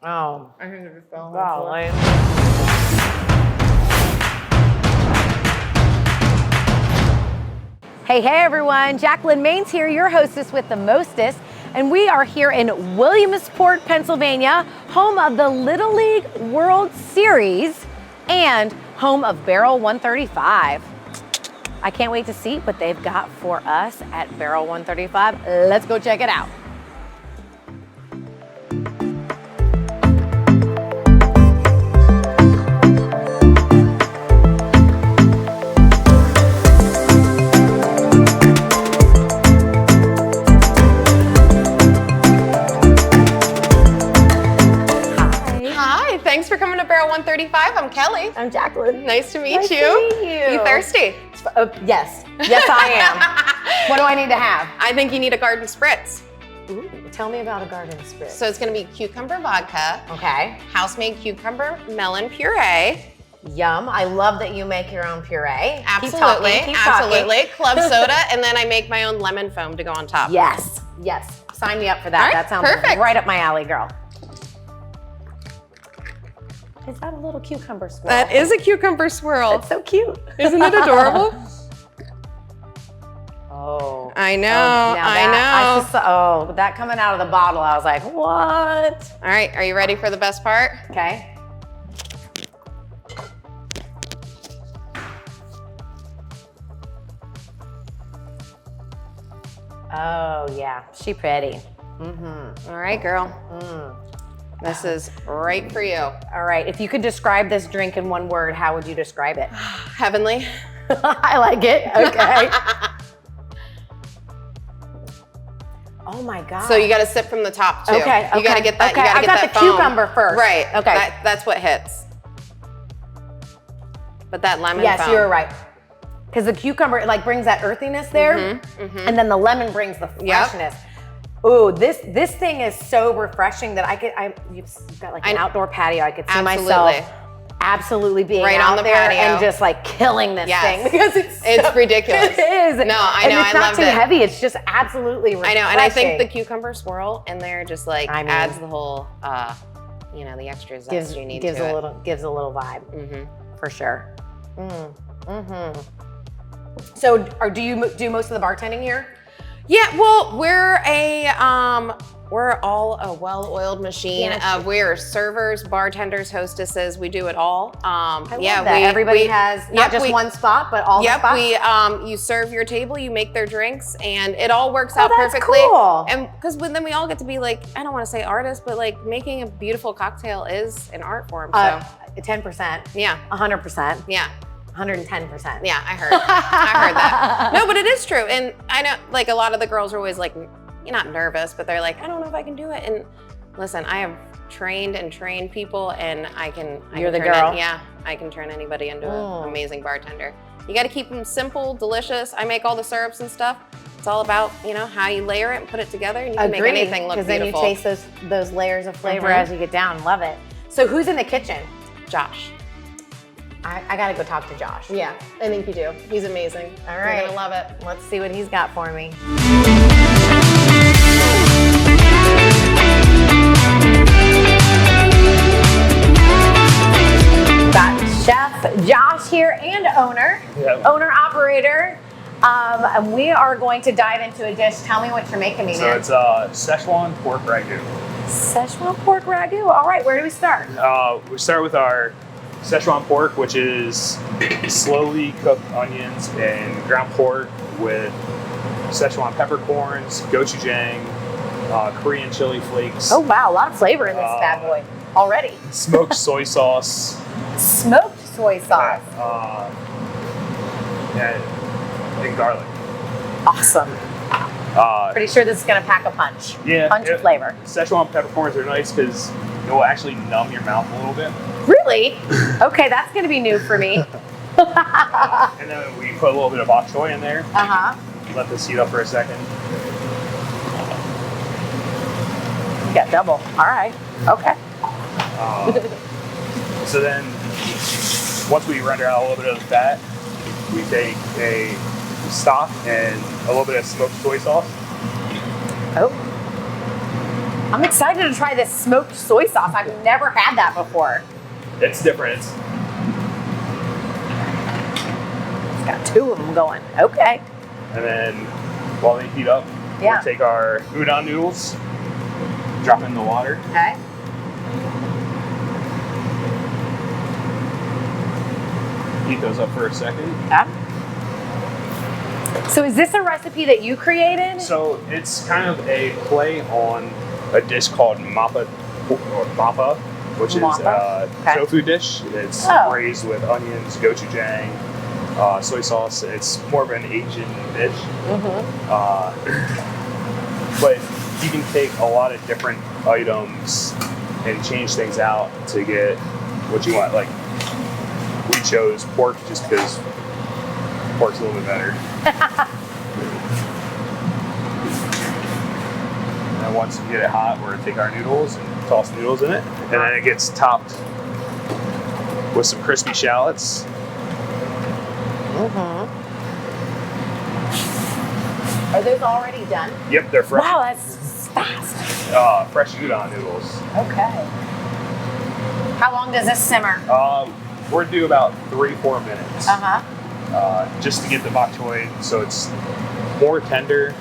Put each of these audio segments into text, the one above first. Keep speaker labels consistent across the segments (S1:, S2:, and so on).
S1: Oh.
S2: I think it just fell.
S1: Golly. Hey everyone, Jacqueline Maines here, your hostess with the mostest, and we are here in Williamsport, Pennsylvania, home of the Little League World Series and home of Barrel 135. I can't wait to see what they've got for us at Barrel 135. Let's go check it out.
S2: Thanks for coming to Barrel 135. I'm Kelly.
S1: I'm Jacqueline.
S2: Nice to meet
S1: Nice
S2: you.
S1: to meet you.
S2: You thirsty?
S1: Yes. Yes, I am. What do I need to have?
S2: I think you need a garden spritz.
S1: Ooh, tell me about a garden spritz.
S2: So it's going to be cucumber vodka.
S1: Okay.
S2: House-made cucumber melon puree.
S1: Yum. I love that you make your own puree.
S2: Absolutely.
S1: Keep talking.
S2: Absolutely. Club soda, and then I make my own lemon foam to go on top.
S1: Yes. Yes. Sign me up for that.
S2: All right,
S1: That sounds
S2: perfect.
S1: right up my alley, girl. Is that a little cucumber swirl?
S2: That is a cucumber swirl.
S1: It's so cute.
S2: Isn't it adorable?
S1: Oh.
S2: I know.
S1: I know. That coming out of the bottle, I was like, what?
S2: All right, are you ready for the best part?
S1: Okay. Oh, yeah. She pretty. Mm-hmm.
S2: All right, girl. This is right for you.
S1: All right. If you could describe this drink in one word, how would you describe it?
S2: Heavenly.
S1: I like it. Okay. Oh my God.
S2: So you got to sip from the top too.
S1: Okay.
S2: You got to get that.
S1: Okay.
S2: You got to
S1: I
S2: get
S1: got
S2: that
S1: the
S2: foam.
S1: cucumber first.
S2: Right.
S1: Okay.
S2: That's what hits. But that lemon.
S1: Yes,
S2: foam.
S1: you're right. Because the cucumber like brings that earthiness there, and then the lemon brings the freshness. Ooh, this thing is so refreshing that you've got like an outdoor patio. I could see myself absolutely being
S2: right
S1: out
S2: on the
S1: there
S2: patio
S1: and just like killing this thing because
S2: it's ridiculous.
S1: It is.
S2: No, I know.
S1: And it's not too heavy. It's just absolutely refreshing.
S2: I know, and I think the cucumber swirl in there just like adds the whole, the extra zest you need.
S1: Gives a little vibe. For sure. So, do you do most of the bartending here?
S2: Yeah, well, we're all a well-oiled machine. We're servers, bartenders, hostesses. We do it all.
S1: I love that. Everybody has not just one spot, but all the spots.
S2: You serve your table, you make their drinks, and it all works out perfectly.
S1: Cool.
S2: And because then we all get to be like, I don't want to say artists, but like making a beautiful cocktail is an art form. So
S1: 10%.
S2: Yeah.
S1: 100%.
S2: Yeah.
S1: 110%.
S2: Yeah, I heard that. No, but it is true. And I know like a lot of the girls are always like, you're not nervous, but they're like, I don't know if I can do it. And listen, I have trained people and You're the girl. I can turn anybody into an amazing bartender. You got to keep them simple, delicious. I make all the syrups and stuff. It's all about, how you layer it and put it together and you can make anything look beautiful.
S1: Because then you taste those layers of flavor as you get down. Love it. So who's in the kitchen?
S2: Josh.
S1: I gotta go talk to Josh.
S2: Yeah, I think you do. He's amazing.
S1: All right.
S2: You're gonna love it.
S1: Let's see what he's got for me. Got Chef Josh here and owner operator. And we are going to dive into a dish. Tell me what you're making me
S3: So it's Sichuan pork ragu.
S1: Sichuan pork ragu. All right, where do we start?
S3: We start with our Sichuan pork, which is slowly cooked onions and ground pork with Sichuan peppercorns, gochujang, Korean chili flakes.
S1: Oh wow, a lot of flavor in this bad boy already.
S3: Smoked soy sauce.
S1: Smoked soy sauce.
S3: And garlic.
S1: Awesome. Pretty sure this is gonna pack a punch.
S3: Yeah.
S1: Punch of flavor.
S3: Szechuan peppercorns are nice because it will actually numb your mouth a little bit.
S1: Really? Okay, that's gonna be new for me.
S3: And then we put a little bit of bok choy in there. Let this heat up for a second.
S1: You got double. All right. Okay.
S3: So then, once we render out a little bit of the fat, we take a stock and a little bit of smoked soy sauce.
S1: Oh. I'm excited to try this smoked soy sauce. I've never had that before.
S3: It's different.
S1: It's got 2 of them going. Okay.
S3: And then while they heat up, we'll take our udon noodles, drop in the water.
S1: Okay.
S3: Heat those up for a second.
S1: Yeah. So is this a recipe that you created?
S3: So it's kind of a play on a dish called mappa, which is a tofu dish. It's braised with onions, gochujang, soy sauce. It's more of an Asian dish. But you can take a lot of different items and change things out to get what you want. Like, we chose pork just because pork's a little bit better. And then once you get it hot, we're gonna take our noodles and toss the noodles in it. And then it gets topped with some crispy shallots.
S1: Are those already done?
S3: Yep, they're fresh.
S1: Wow, that's fast.
S3: Fresh udon noodles.
S1: Okay. How long does this simmer?
S3: We're gonna do about 3-4 minutes. Just to get the bok choy so it's more tender,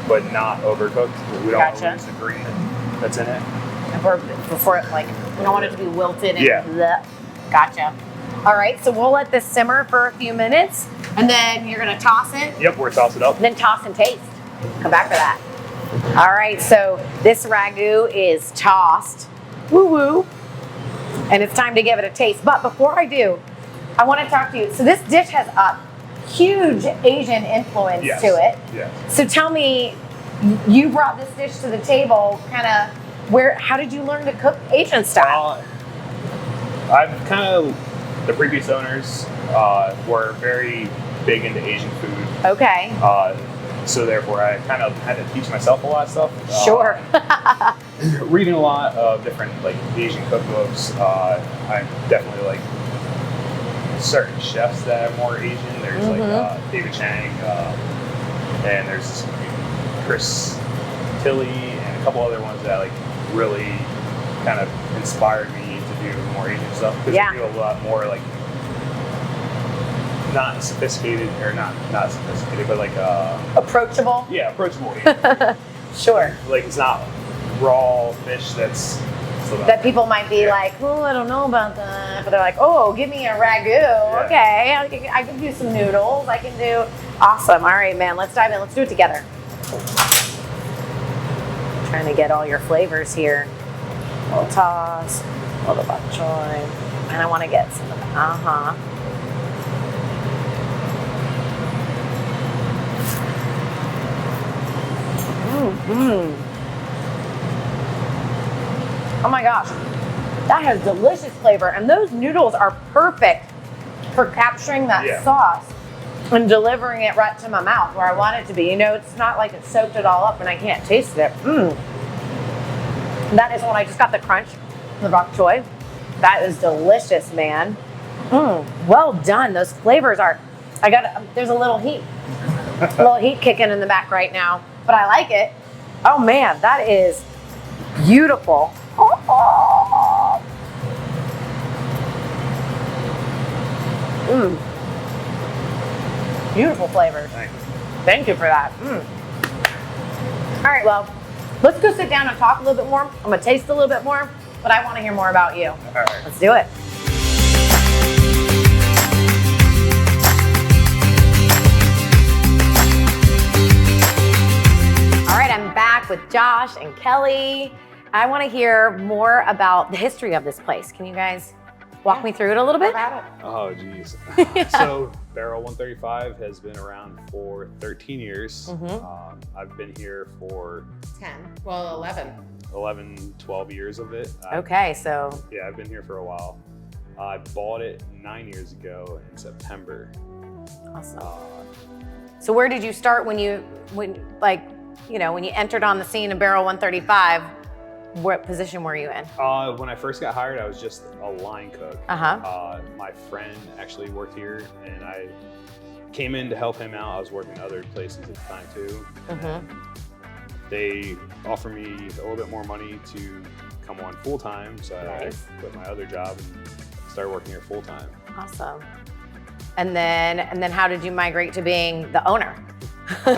S3: but not overcooked. We don't want to lose the green that's in it.
S1: Before it, like, we don't want it to be wilted and bleh. Gotcha. All right, so we'll let this simmer for a few minutes, and then you're gonna toss it?
S3: Yep, we're gonna toss it up.
S1: And then toss and taste. Come back for that. All right, so this ragu is tossed. Woo-woo. And it's time to give it a taste. But before I do, I want to talk to you. So this dish has a huge Asian influence to it.
S3: Yes.
S1: So tell me, you brought this dish to the table, how did you learn to cook Asian style?
S3: I've the previous owners were very big into Asian food.
S1: Okay.
S3: So therefore I kind of had to teach myself a lot of stuff.
S1: Sure.
S3: Reading a lot of different Asian cookbooks. I definitely like certain chefs that are more Asian. There's David Chang, and there's Chris Tilley, and a couple other ones that really kind of inspired me to do more Asian stuff, because we do a lot more not sophisticated, or not sophisticated, but
S1: approachable.
S3: Yeah, approachable.
S1: Sure.
S3: It's not raw fish that's
S1: that people might be like, oh, I don't know about that, but they're like, oh, give me a ragu. Okay, I can do some noodles. I can do awesome. All right, man, let's dive in. Let's do it together. Trying to get all your flavors here. A little toss, a little bok choy, and I want to get some of the Oh my gosh, that has delicious flavor, and those noodles are perfect for capturing that sauce and delivering it right to my mouth where I want it to be. It's not like it soaked it all up and I can't taste it. That is when I just got the crunch, the bok choy. That is delicious, man. Well done. Those flavors are, there's a little heat kicking in the back right now, but I like it. Oh man, that is beautiful. Beautiful flavors. Thank you for that. All right, well, let's go sit down and talk a little bit more. I'm gonna taste a little bit more, but I want to hear more about you.
S3: All right.
S1: Let's do it. All right, I'm back with Josh and Kelly. I want to hear more about the history of this place. Can you guys walk me through it a little bit?
S3: Oh, geez. So Barrel 135 has been around for 13 years. I've been here for 11, 12 years of it.
S1: Okay, so.
S3: Yeah, I've been here for a while. I bought it 9 years ago in September.
S1: Awesome. So where did you start when you entered on the scene of Barrel 135? What position were you in?
S3: When I first got hired, I was just a line cook. My friend actually worked here, and I came in to help him out. I was working other places at the time too. they offered me a little bit more money to come on full time. So
S1: Nice.
S3: I quit my other job and started working here full time.
S1: Awesome. And then how did you migrate to being the owner?
S2: Oh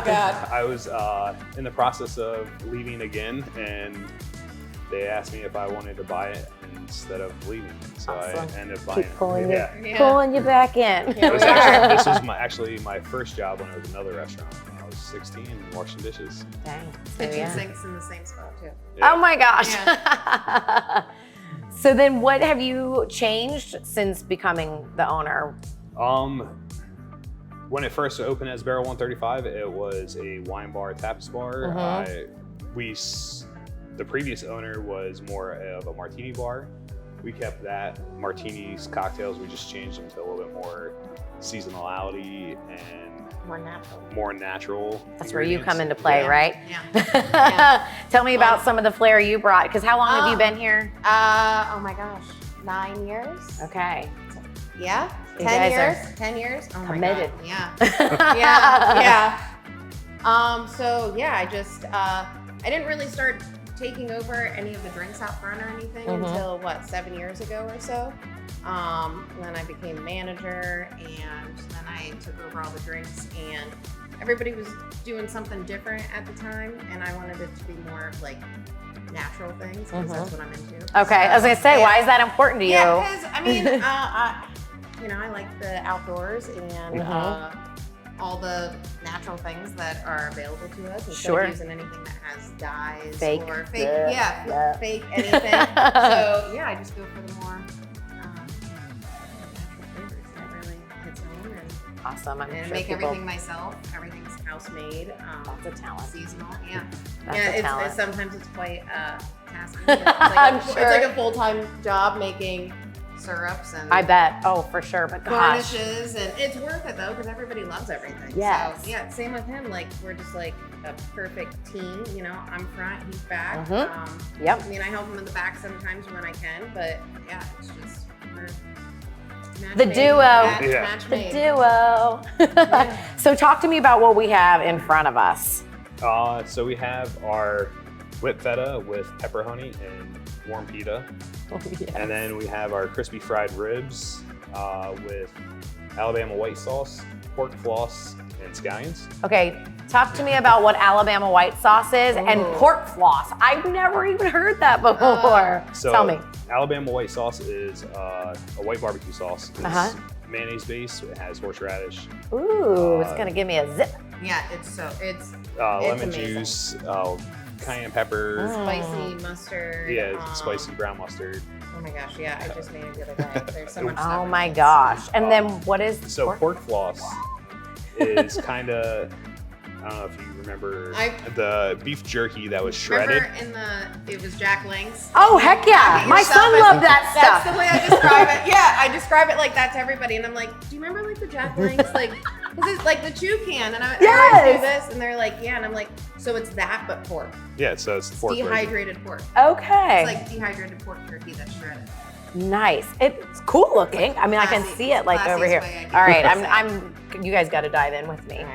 S2: God.
S3: I was in the process of leaving again, and they asked me if I wanted to buy it instead of leaving. So
S1: Awesome.
S3: I ended up buying
S1: Keep
S3: it.
S1: pulling
S3: Yeah.
S1: pulling you back in.
S2: Yeah,
S3: This, this was actually my first job when I was another restaurant. When I was 16, washing dishes.
S1: Dang.
S2: Kitchen sinks in the same spot too.
S3: Yeah.
S1: Oh my gosh. So then what have you changed since becoming the owner?
S3: When it first opened as Barrel 135, it was a wine bar, tapas bar. The previous owner was more of a martini bar. We kept that. Martinis, cocktails, we just changed them to a little bit more seasonality and more natural.
S1: That's where you come
S3: ingredients.
S1: into play,
S3: Yeah.
S1: right?
S2: Yeah.
S1: Tell me about some of the flair you brought, because how long have you been here?
S2: Oh my gosh, 9 years.
S1: Okay.
S2: Yeah,
S1: You
S2: 10
S1: guys
S2: years.
S1: are
S2: 10 years. Oh
S1: committed.
S2: my God. Yeah. So yeah, I just I didn't really start taking over any of the drinks out front or anything until what, 7 years ago or so. And then I became manager, and then I took over all the drinks, and everybody was doing something different at the time, and I wanted it to be more like natural things because that's what I'm into.
S1: Okay, I was gonna say, why is that important to you?
S2: Yeah, because I mean, I like the outdoors and all the natural things that are available to us instead of using anything that has dyes
S1: Fake.
S2: or fake,
S1: Yeah.
S2: fake anything. So yeah, I just go for the more natural flavors that really hits home and,
S1: Awesome. I'm
S2: and
S1: sure
S2: make
S1: people-
S2: everything myself. Everything's house made.
S1: That's a talent.
S2: Seasonal. Yeah.
S1: That's
S2: yeah.
S1: a talent.
S2: Sometimes it's quite tasking.
S1: I'm
S2: It's
S1: sure.
S2: like a full-time job making syrups and
S1: I bet. Oh, for sure. But gosh.
S2: garnishes, and it's worth it though because everybody loves everything.
S1: Yes.
S2: So yeah, same with him. Like we're just like a perfect team. You know, I'm front, he's back.
S1: Yep.
S2: I mean, I help him in the back sometimes when I can, but yeah, it's just we're match
S1: The
S2: made.
S1: duo.
S2: Match
S1: The
S2: made.
S1: duo. So talk to me about what we have in front of us.
S3: So we have our whipped feta with pepper honey and warm pita.
S1: Oh, yes.
S3: And then we have our crispy fried ribs with Alabama white sauce, pork floss, and scallions.
S1: Okay, talk to me about what Alabama white sauce is and pork floss. I've never even heard that before.
S3: So
S1: Tell me.
S3: Alabama white sauce is a white barbecue sauce. It's mayonnaise based. It has horseradish,
S1: Ooh, it's gonna give me a zip.
S2: Yeah, it's
S3: lemon
S2: amazing.
S3: juice, cayenne pepper.
S2: Spicy mustard.
S3: Spicy brown mustard.
S2: Oh my gosh, yeah, I just made it the other day. There's so much stuff.
S1: Oh
S2: in
S1: my
S2: it.
S1: gosh. And then what is
S3: So pork floss is kind of, I don't know if you remember the beef jerky that was shredded.
S2: Remember it was Jack Link's?
S1: Oh, heck yeah. My son loved that
S2: That's
S1: stuff.
S2: the way I describe it. Yeah, I describe it like that to everybody. And I'm like, do you remember like the Jack Link's? Like, this is like the chew can. And I always do this. And they're like, yeah. And I'm like, so it's that, but pork.
S3: Yeah, so it's pork.
S2: Dehydrated pork.
S1: Okay.
S2: It's like dehydrated pork jerky that's shredded.
S1: Nice. It's cool looking. I mean, I can
S2: Classy.
S1: see it like over here.
S2: Classiest way I can
S1: All right,
S2: say.
S1: I'm. You guys got to dive in with me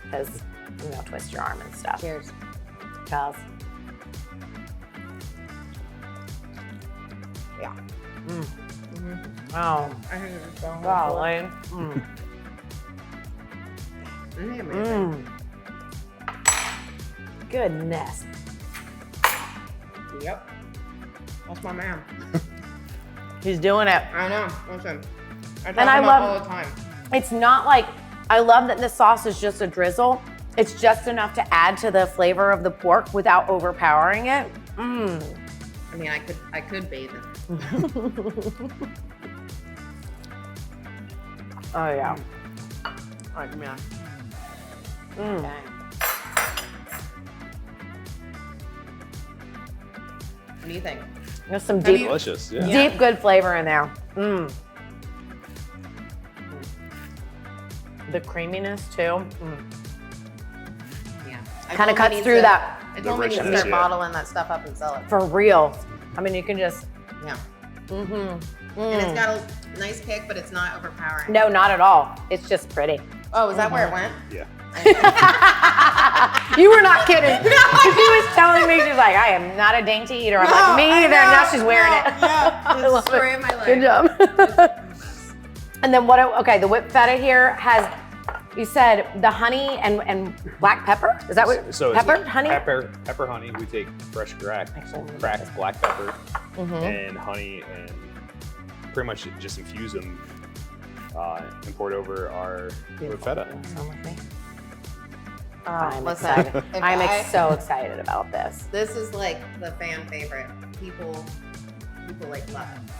S1: because twist your arm and stuff.
S2: Cheers.
S1: Cheers.
S2: Yeah.
S1: Oh,
S2: I think it's so
S1: golly.
S2: amazing.
S1: Goodness.
S2: Yep. That's my man.
S1: He's doing it.
S2: I know. Listen. I talk
S1: And I
S2: about
S1: love-
S2: all the time.
S1: It's not like, I love that the sauce is just a drizzle. It's just enough to add to the flavor of the pork without overpowering it.
S2: I mean, I could bathe in it.
S1: Oh yeah.
S2: All right, give me that.
S1: Okay.
S2: What do you think?
S1: There's some
S2: Have
S1: deep,
S2: you-
S3: Delicious, yeah.
S1: deep good flavor in there. The creaminess too.
S2: Yeah.
S1: Kind of cuts through that
S2: I told me to
S3: richness,
S2: start bottling that stuff up and sell it.
S1: for real. I mean, you can just.
S2: Yeah. And it's got a nice kick, but it's not overpowering.
S1: No, not at all. It's just pretty.
S2: Oh, is that where it went?
S3: Yeah.
S1: You were not kidding. She was telling me, she's like, I am not a dainty eater. I'm like, me either. And now she's wearing it.
S2: Yeah,
S1: I love
S2: story
S1: it.
S2: of my life.
S1: Good job. And then okay, the whipped feta here has, you said the honey and black pepper? Is that what?
S3: So
S1: pepper,
S3: it's
S1: honey?
S3: Pepper, honey. We take fresh cracked black pepper and honey and pretty much just infuse them and pour it over our whipped feta.
S1: I'm
S2: Listen,
S1: excited.
S2: if
S1: I'm so excited about this.
S2: This is like the fan favorite. People like love it.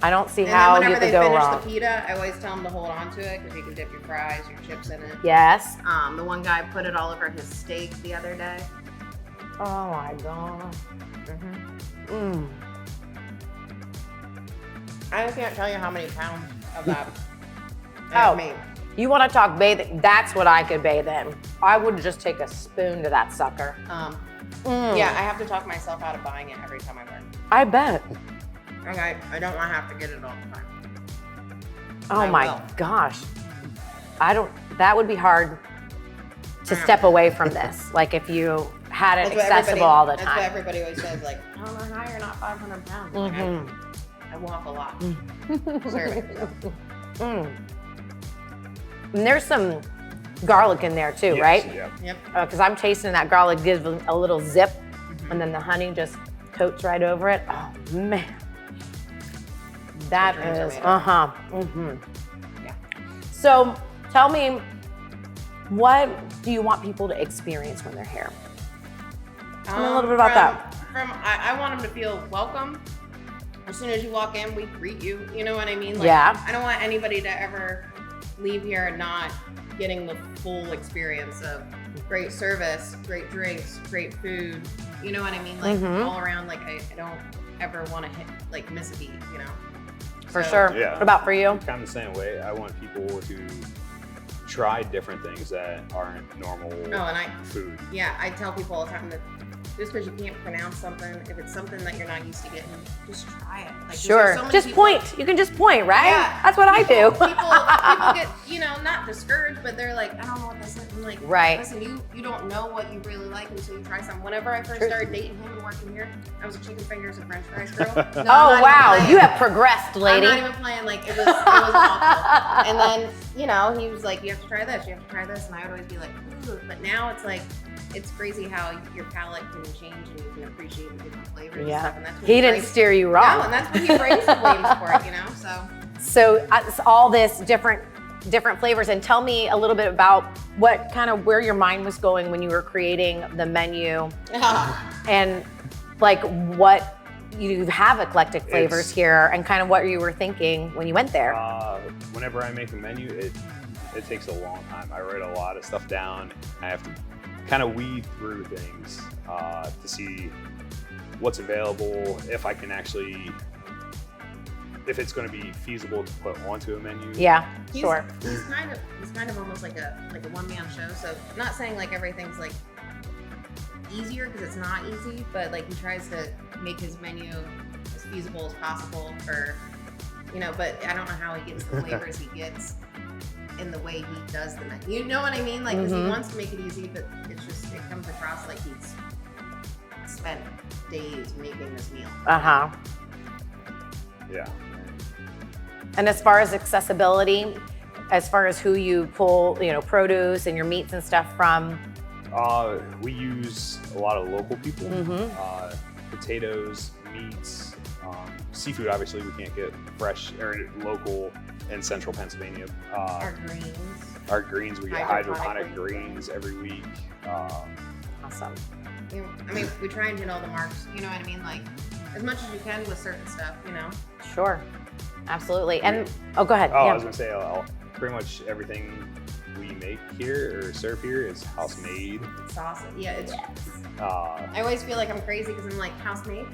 S1: I don't see
S2: And
S1: how
S2: then
S1: you
S2: whenever
S1: could
S2: they
S1: go
S2: finish
S1: wrong.
S2: the pita, I always tell them to hold on to it because you can dip your fries, your chips in it.
S1: Yes.
S2: The one guy put it all over his steak the other day.
S1: Oh my God. Mm.
S2: I can't tell you how many pounds of that
S1: Oh.
S2: I made.
S1: You want to talk bathing? That's what I could bathe in. I would just take a spoon to that sucker.
S2: Yeah, I have to talk myself out of buying it every time I work.
S1: I bet.
S2: Okay, I don't want to have to get it all the time.
S1: Oh
S2: I
S1: my
S2: will.
S1: gosh. That would be hard to step away from this. Like if you had it
S2: That's what
S1: accessible all the
S2: That's what
S1: time.
S2: everybody always says, like, I don't know how you're not 500 pounds. Like, I walk a lot. Serving.
S1: Mm. And there's some garlic in there too,
S3: Yes,
S1: right?
S3: Yeah.
S2: Yep.
S1: Because I'm tasting that garlic gives a little zip, and then the honey just coats right over it. Oh man, that
S2: dreams are
S1: is
S2: made of. Yeah.
S1: So tell me, what do you want people to experience when they're here? Tell me a little bit about that.
S2: I want them to feel welcome. As soon as you walk in, we greet you. You know what I mean? Like,
S1: Yeah.
S2: I don't want anybody to ever leave here not getting the full experience of great service, great drinks, great food. You know what I mean? Like all around, like I don't ever want to miss a beat, you know?
S1: For
S2: So-
S1: sure.
S3: Yeah.
S1: What about for you?
S3: Kind of the same way. I want people to try different things that aren't normal food.
S2: Yeah, I tell people all the time that just because you can't pronounce something, if it's something that you're not used to getting, just try it. Like,
S1: Sure.
S2: there's so many
S1: Just
S2: people-
S1: point. You can just point, right?
S2: Yeah.
S1: That's what I do.
S2: People get, not discouraged, but they're like, I don't know what this is. I'm like,
S1: Right.
S2: listen, you don't know what you really like until you try something. Whenever I first started dating him and working here, I was a chicken fingers and french fries girl. No, I'm
S1: Oh
S2: not
S1: wow,
S2: even
S1: you
S2: playing.
S1: have progressed, lady.
S2: I'm not even playing. Like it was awful. And then, he was like, you have to try this, you have to try this, and I would always be like, ooh. But now it's like, it's crazy how your palate can change and you can appreciate the different flavors and stuff. And that's what
S1: He didn't steer you wrong.
S2: No, and that's what he brings to Williamsport, So
S1: So it's all this different flavors, and tell me a little bit about where your mind was going when you were creating the menu, and like what you have eclectic flavors here, and kind of what you were thinking when you went there.
S3: Whenever I make a menu, it takes a long time. I write a lot of stuff down. I have to kind of weed through things to see what's available, if I can actually, if it's going to be feasible to put onto a menu.
S1: Yeah,
S2: he's
S1: sure.
S2: kind of almost like a one-man show. So I'm not saying like everything's like easier, because it's not easy, but like he tries to make his menu as feasible as possible for, but I don't know how he gets the flavors he gets in the way he does the menu. You know what I mean? Like, because he wants to make it easy, but it comes across like he's spent days making this meal.
S3: Yeah.
S1: And as far as accessibility, as far as who you pull, produce and your meats and stuff from.
S3: We use a lot of local people. Potatoes, meats, seafood. Obviously, we can't get fresh or local in central Pennsylvania.
S2: Our greens.
S3: Our greens, we get hydroponic greens every week.
S1: Awesome.
S2: We try and hit all the marks. You know what I mean? Like, as much as you can with certain stuff.
S1: Sure. Absolutely. And go ahead.
S3: I was gonna say, pretty much everything we make here or serve here is house made.
S2: It's awesome. Yeah, it's. I always feel like I'm crazy because I'm like house made, and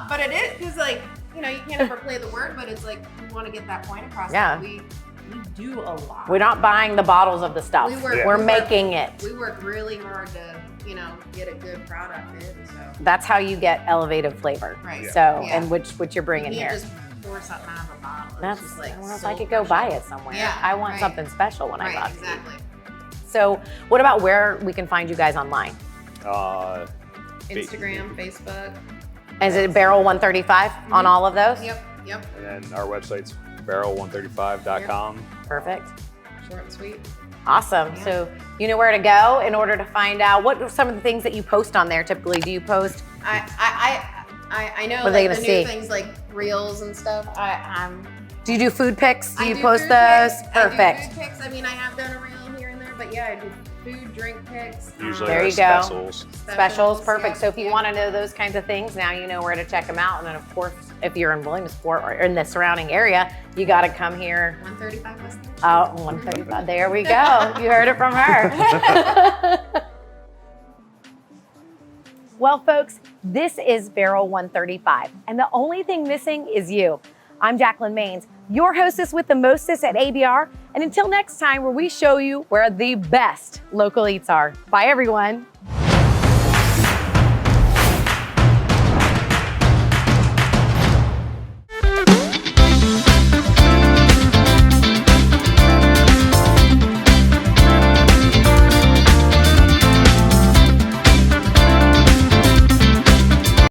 S2: but it is because you can't ever play the word, but it's like we want to get that point across.
S1: Yeah.
S2: We do a lot.
S1: We're not buying the bottles of the stuff. We're making it.
S2: We work really hard to get a good product in. So
S1: that's how you get elevated flavor.
S2: Right.
S1: So
S2: Yeah.
S1: and which you're bringing
S2: you
S1: here.
S2: can't just pour something out of a bottle.
S1: That's,
S2: It's just like
S1: I don't know if
S2: so
S1: I could go buy
S2: fresh.
S1: it somewhere.
S2: Yeah,
S1: I want
S2: right.
S1: something special when I go out
S2: Right,
S1: to eat.
S2: exactly.
S1: So what about where we can find you guys online?
S2: Instagram, Facebook.
S1: Is it Barrel 135 on all of those?
S2: Yep.
S3: And then our website's barrel135.com.
S1: Perfect.
S2: Short and sweet.
S1: Awesome.
S2: Yeah.
S1: So you know where to go in order to find out what are some of the things that you post on there typically. Do you post?
S2: I know
S1: What are they
S2: like the
S1: gonna
S2: new
S1: see?
S2: things like reels and stuff.
S1: Do you do food pics? Do
S2: I
S1: you
S2: do
S1: post
S2: food
S1: those?
S2: pics.
S1: Perfect.
S2: I do food pics. I mean, I have done a reel here and there, but yeah, I do food, drink pics.
S3: Usually
S1: There
S3: our
S1: you go.
S3: specials.
S1: Specials, perfect.
S2: yeah,
S1: So if you
S2: yeah.
S1: want to know those kinds of things, now you know where to check them out. And then of course, if you're in Williamsport or in the surrounding area, you got to come here.
S2: 135 West.
S1: Oh, 135. There we go. You heard it from her. Well, folks, this is Barrel 135, and the only thing missing is you. I'm Jacqueline Maines, your hostess with the mostest at ABR, and until next time where we show you where the best local eats are. Bye, everyone.